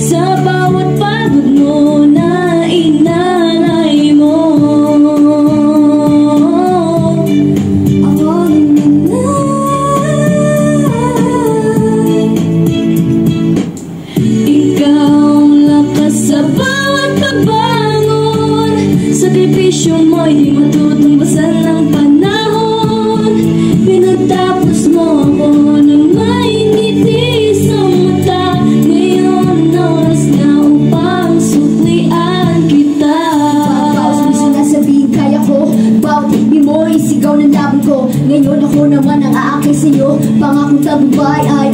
sa bawat pagod mo na inalay mo. Ako ikaw ang lakas sa bawat pagbangon. Sakripisyo mo'y di matutumbasan ng panahon. Pinagtapos mo ako ng may ngiti sa mata. Ngayon oras na upang suklian kita. Bawat puso na sabihin kaya ko, bawat higbi mo isigaw ng laban ko. Ngayon ako naman ang aakay sa'yo. Pangakong tagumpay ay